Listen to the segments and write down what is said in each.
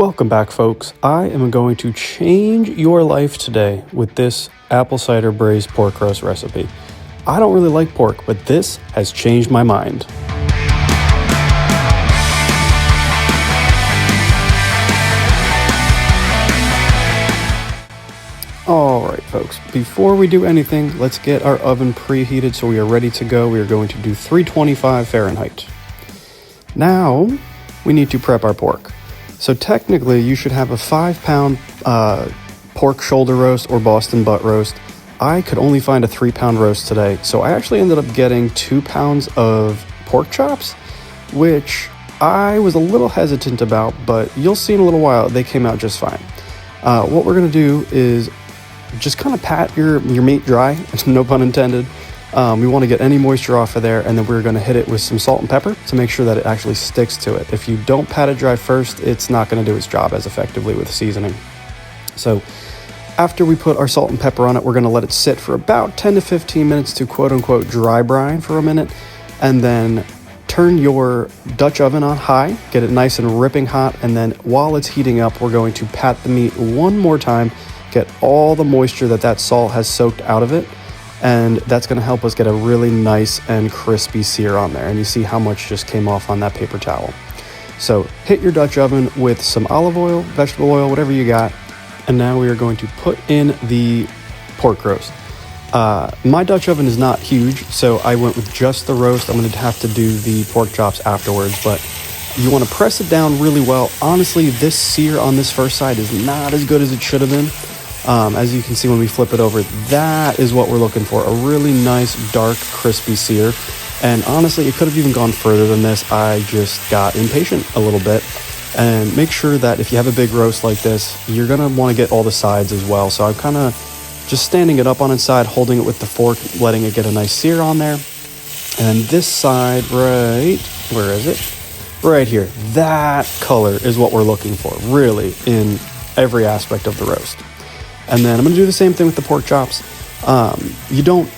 Welcome back, folks. I am going to change your life today with this apple cider braised pork roast recipe. I don't really like pork, but this has changed my mind. Alright folks, before we do anything, let's get our oven preheated so we are ready to go. We are going to do 325 Fahrenheit. Now, we need to prep our pork. So technically, you should have a 5-pound pork shoulder roast or Boston butt roast. I could only find a 3-pound roast today, so I actually ended up getting 2 pounds of pork chops, which I was a little hesitant about, but you'll see in a little while, they came out just fine. What we're gonna do is just kind of pat your meat dry, no pun intended. We want to get any moisture off of there, and then we're going to hit it with some salt and pepper to make sure that it actually sticks to it. If you don't pat it dry first, it's not going to do its job as effectively with seasoning. So after we put our salt and pepper on it, we're going to let it sit for about 10 to 15 minutes to quote-unquote dry brine for a minute, and then turn your Dutch oven on high, get it nice and ripping hot, and then while it's heating up, we're going to pat the meat one more time, get all the moisture that salt has soaked out of it, and that's going to help us get a really nice and crispy sear on there. And you see how much just came off on that paper towel. So hit your Dutch oven with some olive oil, vegetable oil, whatever you got, and now we are going to put in the pork roast. My Dutch oven is not huge, so I went with just the roast. I'm going to have to do the pork chops afterwards, but you want to press it down really well. Honestly, this sear on this first side is not as good as it should have been. As you can see when we flip it over, that is what we're looking for, a really nice, dark, crispy sear. And honestly, it could have even gone further than this. I just got impatient a little bit. And make sure that if you have a big roast like this, you're going to want to get all the sides as well. So I'm kind of just standing it up on its side, holding it with the fork, letting it get a nice sear on there. And this side, right, where is it? Right here. That color is what we're looking for, really, in every aspect of the roast. And then I'm going to do the same thing with the pork chops. You don't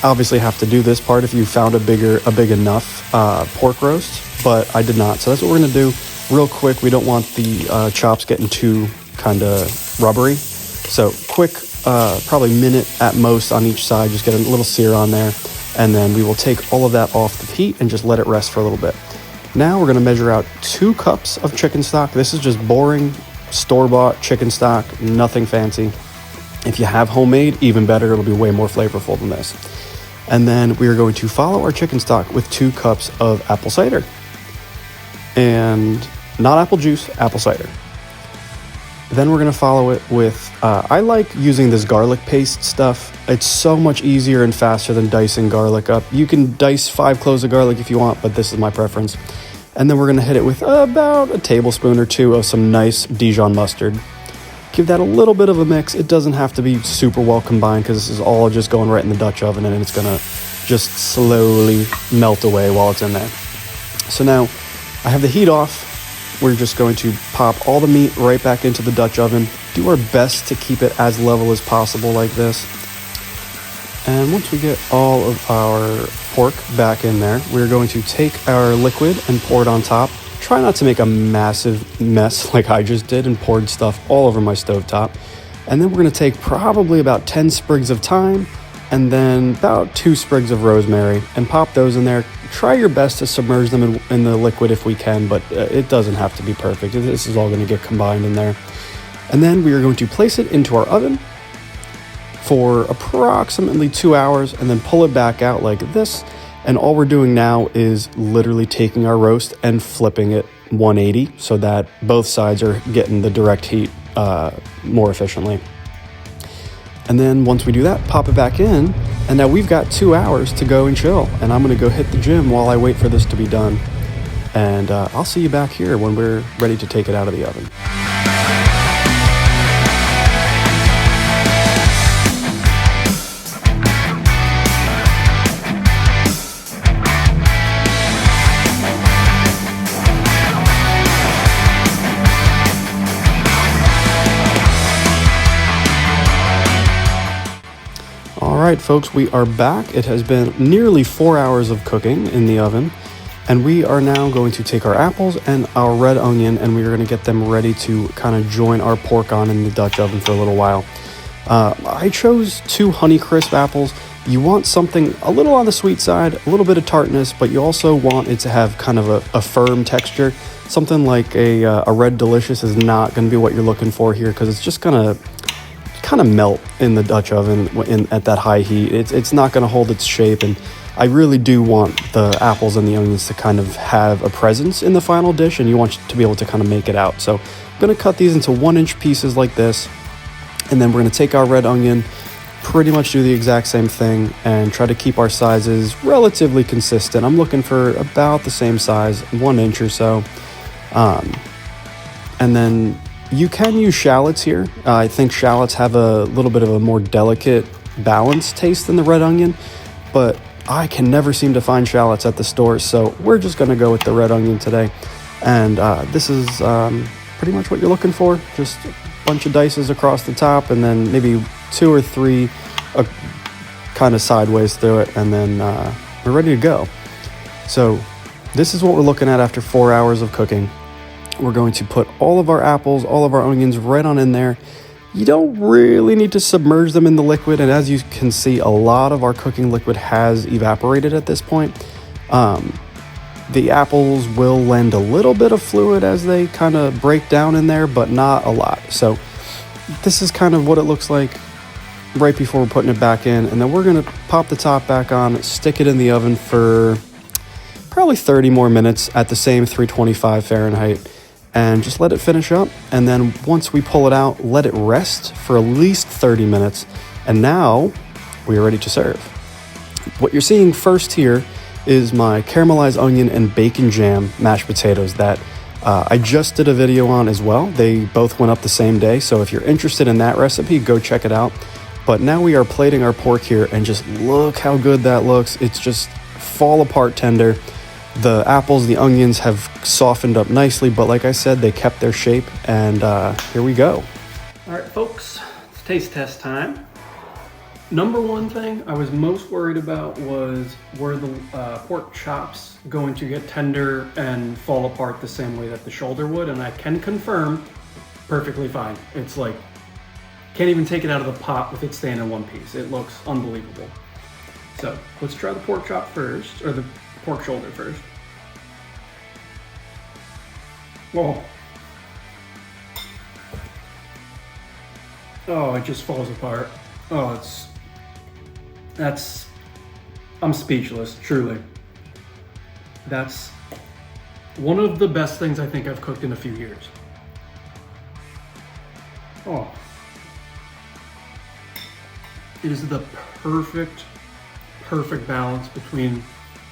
obviously have to do this part if you found a big enough pork roast, but I did not. So that's what we're going to do real quick. We don't want the chops getting too kind of rubbery. So quick, probably minute at most on each side, just get a little sear on there. And then we will take all of that off the heat and just let it rest for a little bit. Now we're going to measure out 2 cups of chicken stock. This is just boring store-bought chicken stock, nothing fancy. If you have homemade, even better, it'll be way more flavorful than this. And then we are going to follow our chicken stock with 2 cups of apple cider. And not apple juice, apple cider. Then we're going to follow it with, I like using this garlic paste stuff. It's so much easier and faster than dicing garlic up. You can dice 5 cloves of garlic if you want, but this is my preference. And then we're going to hit it with about a tablespoon or 2 of some nice Dijon mustard. Give that a little bit of a mix. It doesn't have to be super well combined because this is all just going right in the Dutch oven and it's going to just slowly melt away while it's in there. So now I have the heat off. We're just going to pop all the meat right back into the Dutch oven. Do our best to keep it as level as possible like this. And once we get all of our pork back in there, we're going to take our liquid and pour it on top. Try not to make a massive mess like I just did and poured stuff all over my stovetop. And then we're going to take probably about 10 sprigs of thyme and then about 2 sprigs of rosemary and pop those in there. Try your best to submerge them in the liquid if we can, but it doesn't have to be perfect. This is all going to get combined in there. And then we are going to place it into our oven for approximately 2 hours and then pull it back out like this. And all we're doing now is literally taking our roast and flipping it 180 so that both sides are getting the direct heat more efficiently. And then once we do that, pop it back in. And now we've got 2 hours to go and chill. And I'm going to go hit the gym while I wait for this to be done. And I'll see you back here when we're ready to take it out of the oven. All right, folks, we are back. It has been nearly 4 hours of cooking in the oven, And we are now going to take our apples and our red onion, and we're going to get them ready to kind of join our pork on in the Dutch oven for a little while. I chose 2 Honeycrisp apples. You want something a little on the sweet side, a little bit of tartness, but you also want it to have kind of a firm texture. Something like a Red Delicious is not going to be what you're looking for here, because it's just going to kind of melt in the Dutch oven at that high heat. It's not going to hold its shape, and I really do want the apples and the onions to kind of have a presence in the final dish, and you want to be able to kind of make it out. So I'm going to cut these into 1-inch pieces like this, and then we're going to take our red onion, pretty much do the exact same thing, and try to keep our sizes relatively consistent. I'm looking for about the same size, 1 inch or so. And then you can use shallots here. I think shallots have a little bit of a more delicate, balanced taste than the red onion, but I can never seem to find shallots at the store, so we're just going to go with the red onion today. And this is pretty much what you're looking for. Just a bunch of dices across the top, and then maybe 2 or 3 kind of sideways through it, and then we're ready to go. So this is what we're looking at after 4 hours of cooking. We're going to put all of our apples, all of our onions right on in there. You don't really need to submerge them in the liquid, and as you can see, a lot of our cooking liquid has evaporated at this point. The apples will lend a little bit of fluid as they kind of break down in there, but not a lot. So this is kind of what it looks like right before we're putting it back in, and then we're going to pop the top back on, stick it in the oven for probably 30 more minutes at the same 325 Fahrenheit, and just let it finish up. And then once we pull it out, let it rest for at least 30 minutes, and now we are ready to serve. What you're seeing first here is my caramelized onion and bacon jam mashed potatoes that I just did a video on as well. They both went up the same day, so if you're interested in that recipe, go check it out. But now we are plating our pork here, and just look how good that looks. It's just fall apart tender. The apples, the onions have softened up nicely, but like I said, they kept their shape, and here we go. All right, folks, it's taste test time. Number one thing I was most worried about was, were the pork chops going to get tender and fall apart the same way that the shoulder would? And I can confirm, perfectly fine. It's like, can't even take it out of the pot with it staying in one piece. It looks unbelievable. So let's try the pork chop first, or the pork shoulder first. Oh, it just falls apart. Oh, I'm speechless, truly. That's one of the best things I think I've cooked in a few years. Oh. It is the perfect balance between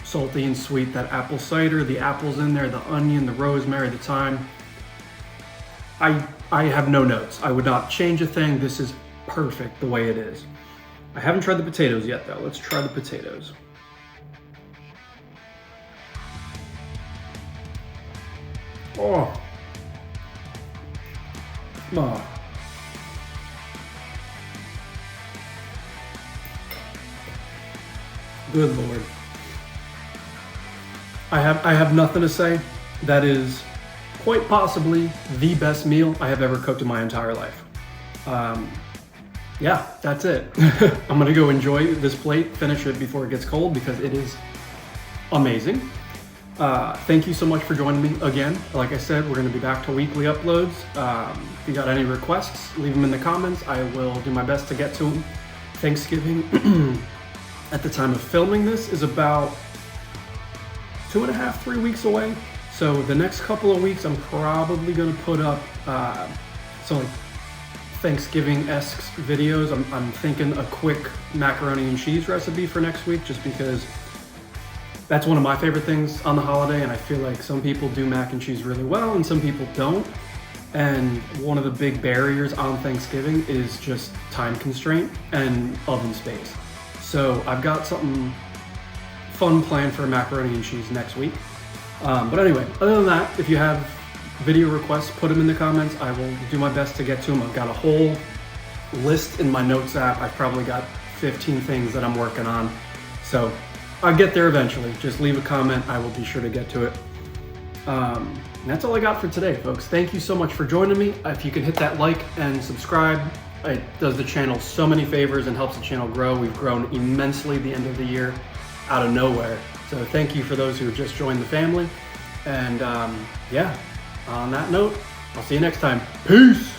salty and sweet. That apple cider, the apples in there, the onion, the rosemary, the thyme. I have no notes. I would not change a thing. This is perfect the way it is. I haven't tried the potatoes yet though. Let's try the potatoes. Oh. Oh. Good Lord. I have nothing to say. That is quite possibly the best meal I have ever cooked in my entire life. Yeah, that's it. I'm gonna go enjoy this plate, finish it before it gets cold, because it is amazing. Thank you so much for joining me again. Like I said, we're gonna be back to weekly uploads. If you got any requests, leave them in the comments. I will do my best to get to them. Thanksgiving at the time of filming this is about 2.5, 3 weeks away. So the next couple of weeks, I'm probably gonna put up some like Thanksgiving-esque videos. I'm thinking a quick macaroni and cheese recipe for next week, just because that's one of my favorite things on the holiday, and I feel like some people do mac and cheese really well and some people don't. And one of the big barriers on Thanksgiving is just time constraint and oven space. So I've got something fun planned for macaroni and cheese next week. But anyway, other than that, if you have video requests, put them in the comments. I will do my best to get to them. I've got a whole list in my notes app. I've probably got 15 things that I'm working on. So I'll get there eventually. Just leave a comment. I will be sure to get to it. And that's all I got for today, folks. Thank you so much for joining me. If you can hit that like and subscribe, it does the channel so many favors and helps the channel grow. We've grown immensely the end of the year out of nowhere. So thank you for those who have just joined the family. And yeah, on that note, I'll see you next time. Peace.